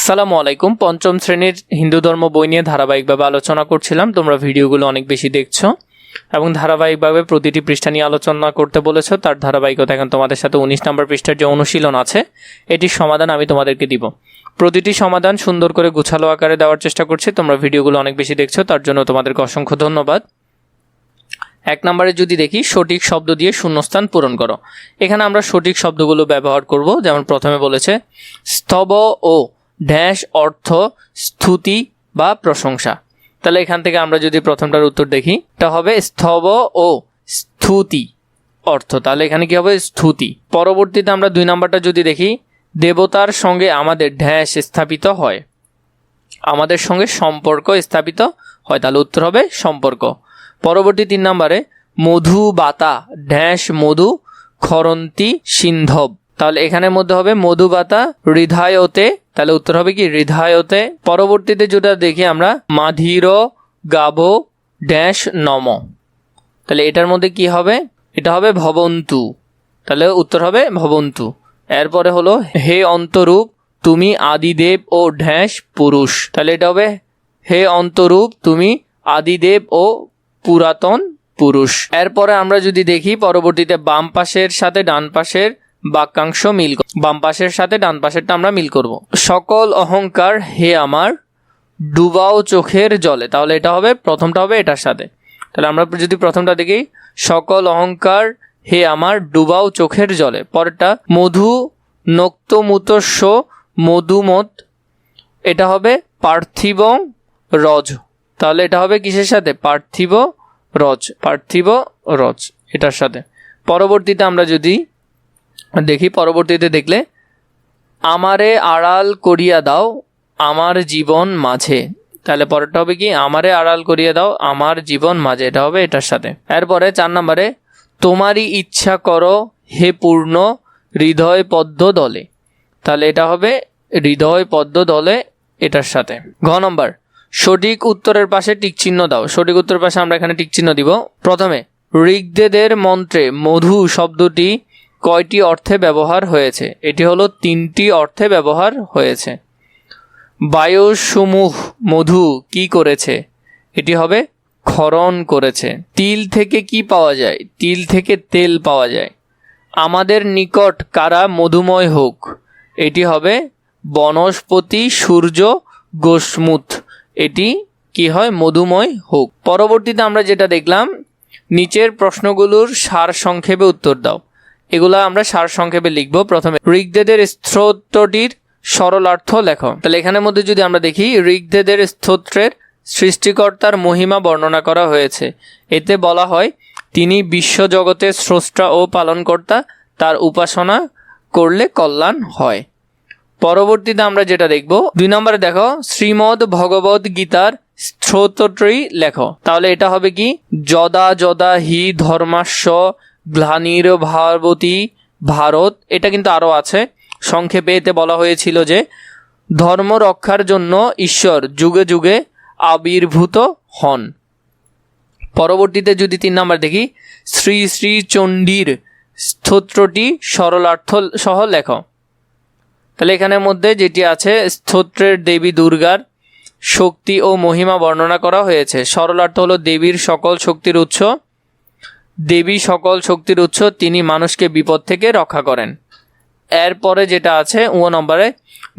আসসালামু আলাইকুম। পঞ্চম শ্রেণীর হিন্দু ধর্ম বই নিয়ে ধারাবাহিকভাবে আলোচনা করছিলাম। তোমরা ভিডিওগুলো অনেক বেশি দেখছো এবং ধারাবাহিকভাবে প্রতিটি পৃষ্ঠা নিয়ে আলোচনা করতে বলেছো। তার ধারাবাহিকতা এখন তোমাদের সাথে 19 নম্বর পৃষ্ঠার যে অনুশীলন আছে এটির সমাধান আমি তোমাদেরকে দিব। প্রতিটি সমাধান সুন্দর করে গুছালো আকারে দেওয়ার চেষ্টা করছি। তোমরা ভিডিওগুলো অনেক বেশি দেখছো, তার জন্য তোমাদেরকে অসংখ্য ধন্যবাদ। 1 নম্বরে যদি দেখি সঠিক শব্দ দিয়ে শূন্যস্থান পূরণ করো। এখানে আমরা সঠিক শব্দগুলো ব্যবহার করব। যেমন প্রথমে বলেছে স্তব ও ড্যাশ অর্থ স্তুতি বা প্রশংসা। তাহলে এখান থেকে আমরা যদি প্রথমটার উত্তর দেখি, এটা হবে স্তব ও স্তুতি অর্থ। তাহলে এখানে কি হবে? স্তুতি। পরবর্তীতে আমরা 2 নম্বরটা যদি দেখি, দেবতার সঙ্গে আমাদের ড্যাশ স্থাপিত হয়, আমাদের সঙ্গে সম্পর্ক স্থাপিত হয়, তাহলে উত্তর হবে সম্পর্ক। পরবর্তী 3 নম্বরে মধুবাতা ড্যাশ মধু খরন্তি সিন্ধব। তাহলে এখানের মধ্যে হবে মধুবাতা হৃদয়তে, তাহলে উত্তর হবে কি হৃদয়তে। পরবর্তীতে যেটা দেখি আমরা মাধীর গাভো ড্যাশ নম, তাহলে এটার মধ্যে কি হবে? এটা হবে ভবন্তু, তাহলে উত্তর হবে ভবন্তু। এরপরে হলো হে অন্তরূপ তুমি আদিদেব ও ড্যাশ পুরুষ, তাহলে এটা হবে হে অন্তরূপ তুমি আদিদেব ও পুরাতন পুরুষ। এরপরে আমরা যদি দেখি পরবর্তীতে বাম পাশের সাথে ডান পাশের বাক্যাংশ মিল, বাম পাশের সাথে ডান পাশেরটা আমরা মিল করব। সকল অহংকার হে আমার ডুবাও চোখের জলে, তাহলে এটা হবে প্রথমটা হবে এটার সাথে। তাহলে আমরা যদি প্রথমটা দেখি সকল অহংকার হে আমার ডুবাও চোখের জলে। পরেরটা মধু নক্তমুতস্য মধুমত, এটা হবে পার্থিব রজ, তাহলে এটা হবে কিসের সাথে? পার্থিব রজ, পার্থিব রজ এটার সাথে। পরবর্তীতে আমরা যদি দেখি, পরবর্তীতে দেখলে আমারে আড়াল করিয়া দাও আমার জীবন মাঝে, তাহলে পরেরটা হবে কি? আমারে আড়াল করিয়া দাও আমার জীবন মাঝে, এটা হবে এটার সাথে। এরপরে 4 নম্বরে তোমারই ইচ্ছা করো হে পূর্ণ হৃদয় পদ্ম দলে, তাহলে এটা হবে হৃদয় পদ্ম দলে এটার সাথে। ঘ নম্বর সঠিক উত্তরের পাশে টিকচিহ্ন দাও। সঠিক উত্তরের পাশে আমরা এখানে টিকচিহ্ন দিব। প্রথমে ঋগ্বেদের মন্ত্রে মধু শব্দটি কয়টি অর্থে ব্যবহার হয়েছে? এটি হলো 3টি অর্থে ব্যবহার হয়েছে। বায়ুসমূহ মধু কি করেছে? এটি হবে ক্ষরণ করেছে। তিল থেকে কি পাওয়া যায়? তিল থেকে তেল পাওয়া যায়। আমাদের নিকট কারা মধুময় হোক, এটি হবে বনস্পতি সূর্য গোসমুত, এটি কি হয়? মধুময় হোক। পরবর্তীতে আমরা যেটা দেখলাম নিচের প্রশ্নগুলোর সার সংক্ষেপে উত্তর দাও। এগুলা আমরা সার সংক্ষেপে লিখব। প্রথমে ঋগ্বেদের স্তোত্রটির সরলার্থ লেখো, তাহলে এখানের মধ্যে যদি আমরা দেখি ঋগ্বেদের স্তোত্রের সৃষ্টিকর্তার মহিমা বর্ণনা করা হয়েছে। এতে বলা হয় তিনি বিশ্বজগতের স্রষ্টা ও পালনকর্তা, তার উপাসনা করলে কল্যাণ হয়। পরবর্তীতে আমরা যেটা দেখব 2 নম্বরে দেখো শ্রীমদ্ ভগবদ গীতার স্তোত্রটি লেখো, তাহলে এটা হবে কি? যদা যদা হি ধর্মাস্য গ্লানির ভাবতি ভারত, এটা কিন্তু আরও আছে। সংক্ষেপে এতে বলা হয়েছিল যে ধর্ম রক্ষার জন্য ঈশ্বর যুগে যুগে আবির্ভূত হন। পরবর্তীতে যদি 3 নম্বর দেখি শ্রী শ্রী চণ্ডীর স্তোত্রটি সরলার্থ সহ লেখো, তাহলে এখানের মধ্যে যেটি আছে স্তোত্রের দেবী দুর্গার শক্তি ও মহিমা বর্ণনা করা হয়েছে। সরলার্থ হলো দেবীর সকল শক্তির উৎস, দেবী সকল শক্তির উৎস, তিনি মানুষকে বিপদ থেকে রক্ষা করেন। এরপরে যেটা আছে 9 নম্বরে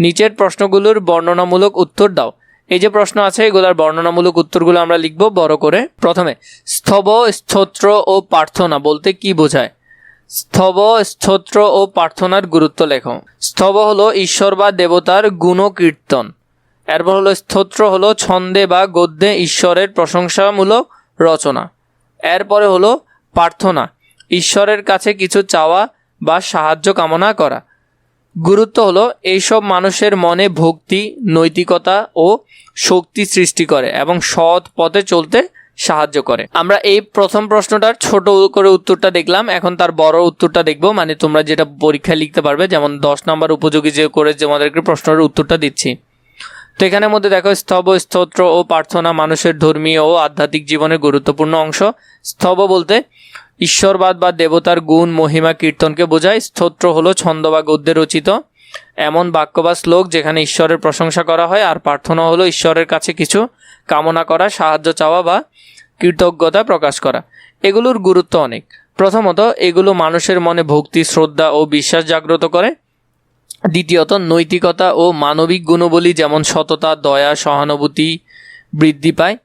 নিচের প্রশ্নগুলোর বর্ণনামূলক উত্তর দাও। এই যে প্রশ্ন আছে এগুলোর বর্ণনামূলক উত্তরগুলো আমরা লিখব বড় করে। প্রথমে স্তব স্তোত্র ও প্রার্থনা বলতে কি বোঝায়? স্তব স্তোত্র ও প্রার্থনার গুরুত্ব লেখো। স্তব হলো ঈশ্বর বা দেবতার গুণ কীর্তন। এরপর হলো স্তোত্র হলো ছন্দে বা গদ্যে ঈশ্বরের প্রশংসামূলক রচনা। এরপরে হলো প্রার্থনা, ঈশ্বরের কাছে কিছু চাওয়া বা সাহায্য কামনা করা। গুরুত্ব হলো এইসব মানুষের মনে ভক্তি, নৈতিকতা ও শক্তি সৃষ্টি করে এবং সৎ পথে চলতে সাহায্য করে। আমরা এই প্রথম প্রশ্নটার ছোট করে উত্তরটা দেখলাম, এখন তার বড় উত্তরটা দেখব, মানে তোমরা যেটা পরীক্ষায় লিখতে পারবে। যেমন 10 নম্বর উপযোগী যে করে তোমাদেরকে প্রশ্নের উত্তরটা দিচ্ছি। তো এখানের মধ্যে দেখো স্তব স্তোত্র ও প্রার্থনা মানুষের ধর্মীয় ও আধ্যাত্মিক জীবনের গুরুত্বপূর্ণ অংশ। স্তব বলতে ঈশ্বরবাদ বা দেবতার গুণ মহিমা কীর্তনকে বোঝায়। স্তোত্র হলো ছন্দ বা গদ্যে রচিত এমন বাক্য বা শ্লোক যেখানে ঈশ্বরের প্রশংসা করা হয়, আর প্রার্থনা হলো ঈশ্বরের কাছে কিছু কামনা করা, সাহায্য চাওয়া বা কৃতজ্ঞতা প্রকাশ করা। এগুলোর গুরুত্ব অনেক। প্রথমত, এগুলো মানুষের মনে ভক্তি, শ্রদ্ধা ও বিশ্বাস জাগ্রত করে। দ্বিতীয়ত, নৈতিকতা ও মানবিক গুণাবলী যেমন সততা, দয়া, সহানুভূতি বৃদ্ধি পায়।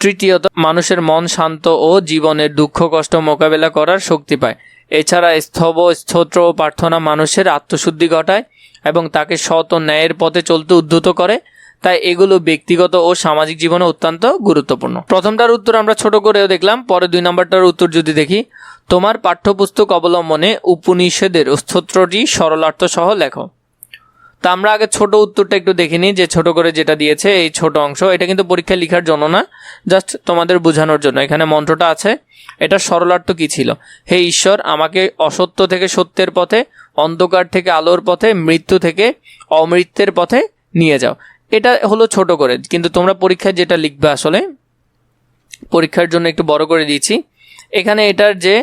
তৃতীয়ত, মানুষের মন শান্ত ও জীবনের দুঃখ কষ্ট মোকাবেলা করার শক্তি পায়। এছাড়া স্তোত্র ও প্রার্থনা মানুষের আত্মশুদ্ধি ঘটায় এবং তাকে সৎ ও ন্যায়ের পথে চলতে উদ্বুদ্ধ করে। তাই এগুলো ব্যক্তিগত ও সামাজিক জীবনে অত্যন্ত গুরুত্বপূর্ণ। প্রথমটার উত্তর আমরা ছোট করেও দেখলাম। পরে 2 নম্বরটার উত্তর যদি দেখি, তোমার পাঠ্যপুস্তক অবলম্বনে উপনিষদের স্তোত্রটি সরলার্থ সহ লেখো। তা আমরা আগে ছোট উত্তরটা একটু দেখিনি, যে ছোট করে যেটা দিয়েছে এই ছোট অংশ, এটা কিন্তু পরীক্ষায় লেখার জন্য না, জাস্ট তোমাদের বোঝানোর জন্য। এখানে মন্ত্রটা আছে, এটা সরলার্থ কি ছিল? হে ঈশ্বর, আমাকে অসত্য থেকে সত্যের পথে, অন্ধকার থেকে আলোর পথে, মৃত্যু থেকে অমৃত্যের পথে নিয়ে যাও। এটা হলো ছোট করে, কিন্তু তোমরা পরীক্ষায় যেটা লিখবে, আসলে পরীক্ষার জন্য একটু বড় করে দিয়েছি। এখানে এটার যে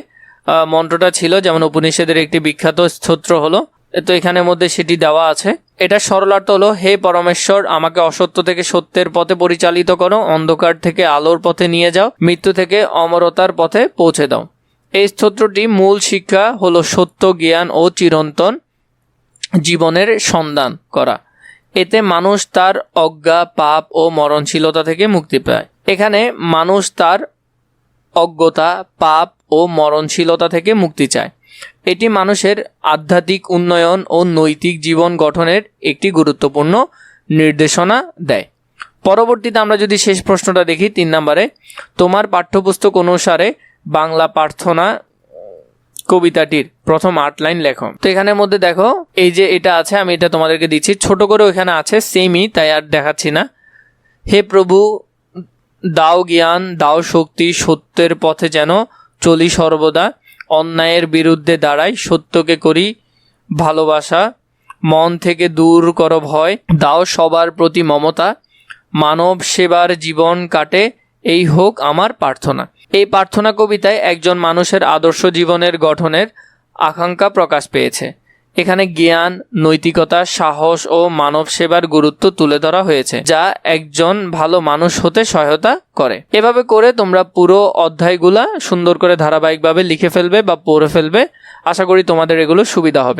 মন্ত্রটা ছিল, যেমন উপনিষদের একটি বিখ্যাত স্তোত্র হলো, তো এখানের মধ্যে সেটি দেওয়া আছে। এটা সরলার্থ হলো, হে পরমেশ্বর, আমাকে অসত্য থেকে সত্যের পথে পরিচালিত করো, অন্ধকার থেকে আলোর পথে নিয়ে যাও, মৃত্যু থেকে অমরতার পথে পৌঁছে দাও। এই স্তোত্রটি মূল শিক্ষা হলো সত্য, জ্ঞান ও চিরন্তন জীবনের সন্ধান করা। এতে মানুষ তার অজ্ঞা, পাপ ও মরণশীলতা থেকে মুক্তি পায়। এখানে মানুষ তার অজ্ঞতা, পাপ ও মরণশীলতা থেকে মুক্তি চায়। এটি মানুষের আধ্যাত্মিক উন্নয়ন ও নৈতিক জীবন গঠনের একটি গুরুত্বপূর্ণ নির্দেশনা দেয়। পরবর্তীতে আমরা যদি শেষ প্রশ্নটা দেখি, 3 নম্বরে, তোমার পাঠ্যপুস্তক অনুসারে বাংলা প্রার্থনা কবিতাটির প্রথম 8 লাইন লেখো। তো এখানের মধ্যে দেখো, এই যে এটা আছে, আমি এটা তোমাদেরকে দিচ্ছি ছোট করে, ওখানে আছে সেমই, তাই আর দেখাচ্ছি না। হে প্রভু, দাও জ্ঞান, দাও শক্তি, সত্যের পথে যেন চলি সর্বদা, অন্যায়ের বিরুদ্ধে দাঁড়াই, সত্যকে করি ভালোবাসা, মন থেকে দূর করো ভয়, দাও সবার প্রতি মমতা, মানব সেবার জীবন কাটে, এই হোক আমার প্রার্থনা। এই প্রার্থনা কবিতায় একজন মানুষের আদর্শ জীবনের গঠনের আকাঙ্ক্ষা প্রকাশ পেয়েছে। এখানে জ্ঞান, নৈতিকতা, সাহস ও মানব সেবার গুরুত্ব তুলে ধরা হয়েছে, যা একজন ভালো মানুষ হতে সহায়তা করে। এভাবে করে তোমরা পুরো অধ্যায়গুলা সুন্দর করে ধারাবাহিকভাবে লিখে ফেলবে বা পড়ে ফেলবে। আশা করি তোমাদের এগুলো সুবিধা হবে।